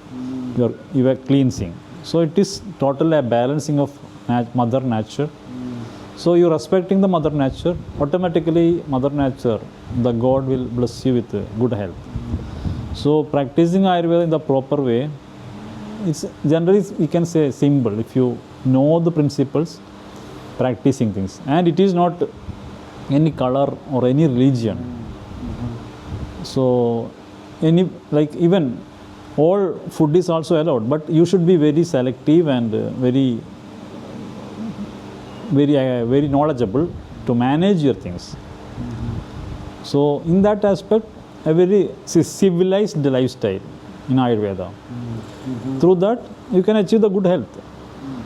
You are cleansing. So it is totally a balancing of Mother Nature. So you are respecting the Mother Nature, automatically Mother Nature, the God will bless you with good health. So practicing Ayurveda in the proper way, it's generally we can say simple. If you know the principles, practicing things, and it is not any color or any religion. So even all food is also allowed, but you should be very selective and very knowledgeable to manage your things. So in that aspect, a very civilized lifestyle in Ayurveda. Through that, you can achieve the good health.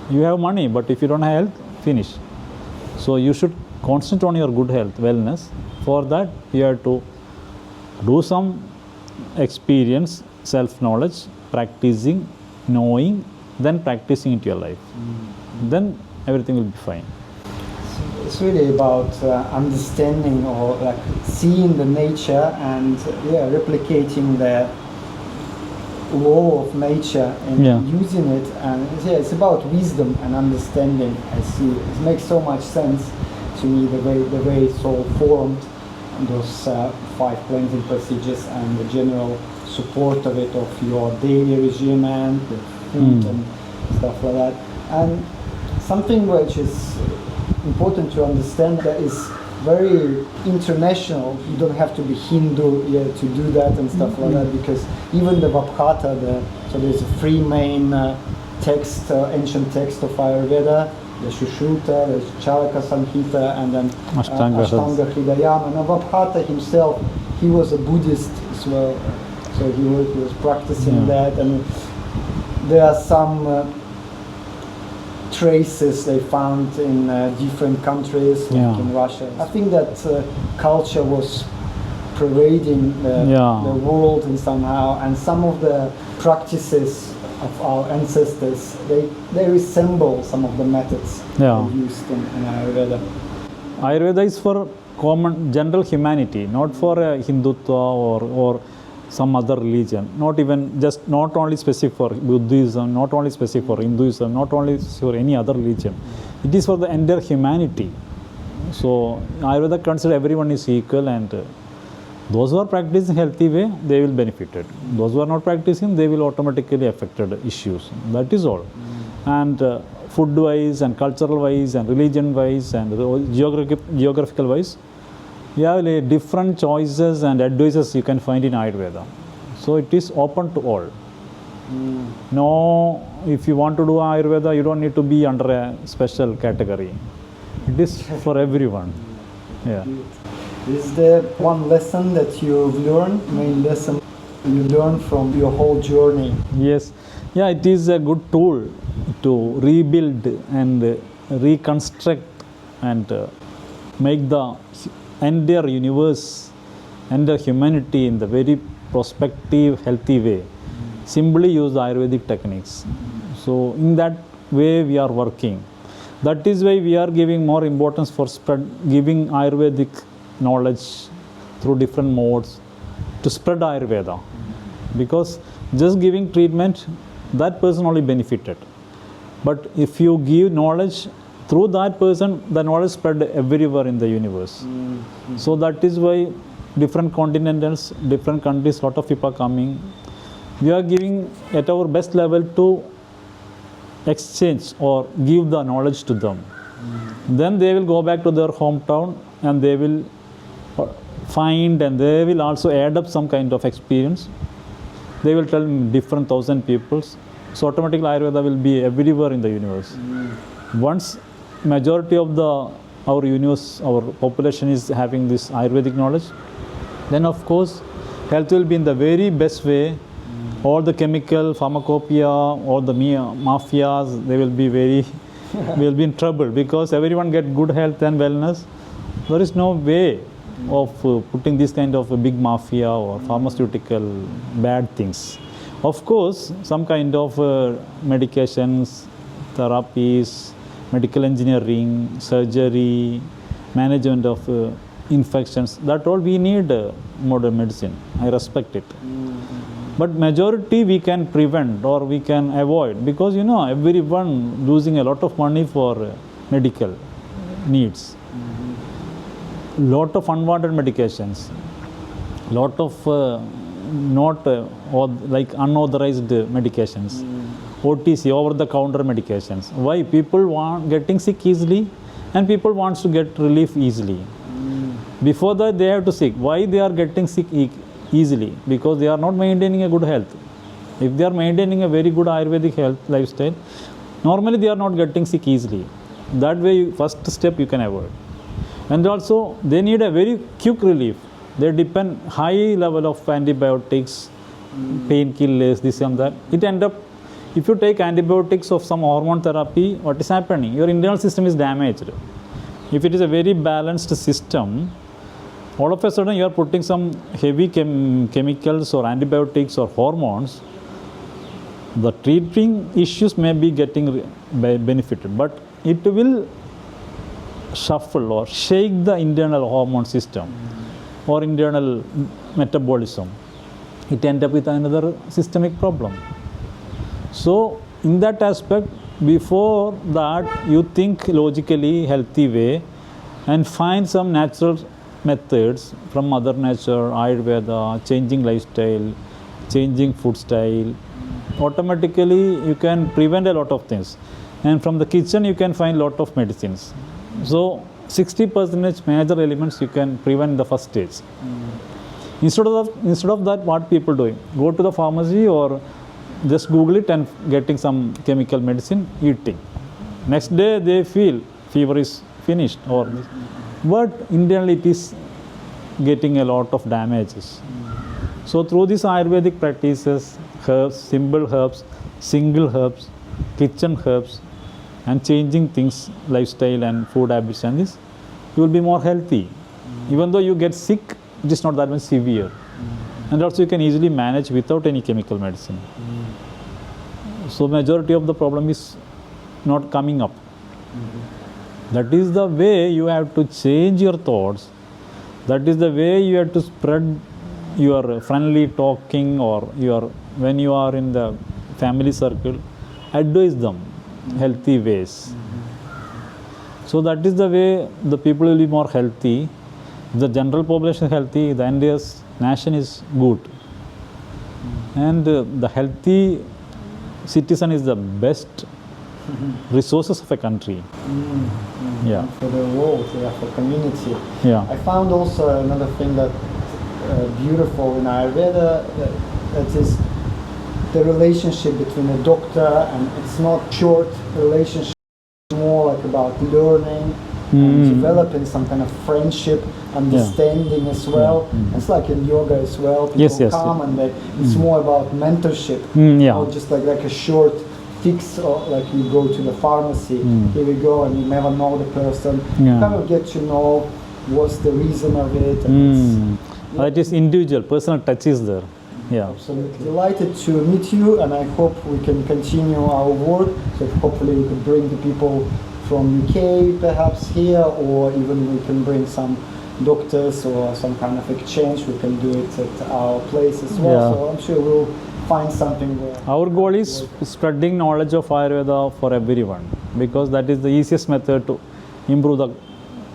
You have money, but if you don't have health, finish. So you should concentrate on your good health, wellness. For that, you have to do some experience, self-knowledge, practicing, knowing, then practicing into your life. Then everything will be fine. It's really about understanding or like seeing the nature and replicating the law of nature and using it, and it's about wisdom and understanding. I see it makes so much sense to me the way it's all formed, those 5 cleansing procedures and the general support of it, of your daily regime and the food and stuff like that. And something which is important to understand that is very international. You don't have to be Hindu to do that and stuff like that, because even the Vabhata, so there's 3 main texts, ancient texts of Ayurveda, the Sushruta, the Charaka Samhita, and then Ashtanga Hridayam. And Vabhata himself, he was a Buddhist as well, so he was practicing that. And there are some traces they found in different countries, like in Russia. I think that culture was pervading the world in somehow, and some of the practices of our ancestors, they resemble some of the methods used in Ayurveda. Ayurveda is for common, general humanity, not for Hindutva or some other religion, not only specific for Buddhism, not only specific for Hinduism, not only for any other religion. It is for the entire humanity. So Ayurveda considers everyone is equal, and those who are practicing healthy way, they will benefit. Those who are not practicing, they will automatically affected issues. That is all. And food wise and cultural wise and religion wise and geographical wise, you have different choices and advices you can find in Ayurveda. So it is open to all. No, if you want to do Ayurveda, you don't need to be under a special category. It is for everyone. Yeah. Is there one lesson that you've learned, main lesson you learned from your whole journey? Yes. Yeah, it is a good tool to rebuild and reconstruct and make the entire universe, entire humanity in the very prospective, healthy way. Simply use the Ayurvedic techniques. So in that way we are working. That is why we are giving more importance for giving Ayurvedic knowledge through different modes to spread Ayurveda. Because just giving treatment, that person only benefited. But if you give knowledge, through that person, the knowledge spread everywhere in the universe. So that is why different continents, different countries, lot of people are coming. We are giving at our best level to exchange or give the knowledge to them. Then they will go back to their hometown and they will find, and they will also add up some kind of experience. They will tell different 1,000 peoples. So automatically Ayurveda will be everywhere in the universe. Once majority of our universe, our population is having this Ayurvedic knowledge, then of course health will be in the very best way. All the chemical pharmacopoeia, all the mafias, they will be will be in trouble, because everyone get good health and wellness. There is no way of putting this kind of a big mafia or pharmaceutical bad things. Of course, some kind of medications, therapies, medical engineering, surgery, management of infections, that all we need modern medicine. I respect it. But majority we can prevent or we can avoid, because you know everyone losing a lot of money for medical needs. Lot of unwanted medications, lot of not like unauthorized medications, OTC, over the counter medications. Why? People want getting sick easily and people wants to get relief easily. Before that they have to seek. Why they are getting sick easily? Because they are not maintaining a good health. If they are maintaining a very good Ayurvedic health lifestyle, normally they are not getting sick easily. That way, first step you can avoid. And also they need a very quick relief. They depend high level of antibiotics, painkillers, this and that. It end up, if you take antibiotics of some hormone therapy, what is happening? Your internal system is damaged. If it is a very balanced system, all of a sudden you are putting some heavy chemicals or antibiotics or hormones, the treating issues may be getting benefited, but it will shuffle or shake the internal hormone system or internal metabolism. It ends up with another systemic problem. So in that aspect, before that you think logically healthy way and find some natural methods from Mother Nature, Ayurveda, changing lifestyle, changing food style. Automatically you can prevent a lot of things. And from the kitchen you can find a lot of medicines. So 60% major elements you can prevent in the first stage. Instead of that, what people doing? Go to the pharmacy or just Google it and getting some chemical medicine, eating. Next day they feel fever is finished, or but internally it is getting a lot of damages. So through these Ayurvedic practices, herbs, simple herbs, single herbs, kitchen herbs, and changing things, lifestyle and food habits and this, you will be more healthy. Even though you get sick, it is not that much severe. And also you can easily manage without any chemical medicine. So majority of the problem is not coming up. That is the way you have to change your thoughts. That is the way you have to spread your friendly talking, or your, when you are in the family circle, advise them healthy ways. So that is the way the people will be more healthy. The general population is healthy, the entire nation is good. And the healthy citizen is the best resources of a country. Yeah. For the world, yeah, for community. Yeah. I found also another thing that beautiful in Ayurveda, that is the relationship between a doctor, and it's not short relationship, more like about learning and developing some kind of friendship, understanding as well. It's like in yoga as well. People come and it's more about mentorship, or just like a short fix, or like you go to the pharmacy, here we go, and you never know the person. You kind of get to know what's the reason of it. And it is individual, personal touch is there. Yeah. Absolutely. Delighted to meet you, and I hope we can continue our work. So hopefully we could bring the people from UK perhaps here, or even we can bring some doctors or some kind of exchange. We can do it at our place as well. So I'm sure we'll find something where our goal is spreading knowledge of Ayurveda for everyone, because that is the easiest method to improve the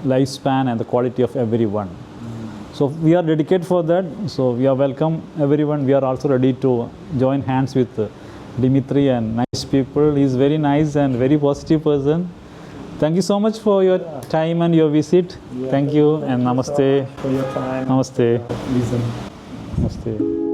lifespan and the quality of everyone. So we are dedicated for that. So we are welcome everyone. We are also ready to join hands with Dmitry and nice people. He is very nice and very positive person. Thank you so much for your time and your visit. Thank you, and namaste. So much for your time. Namaste. Listen. Namaste.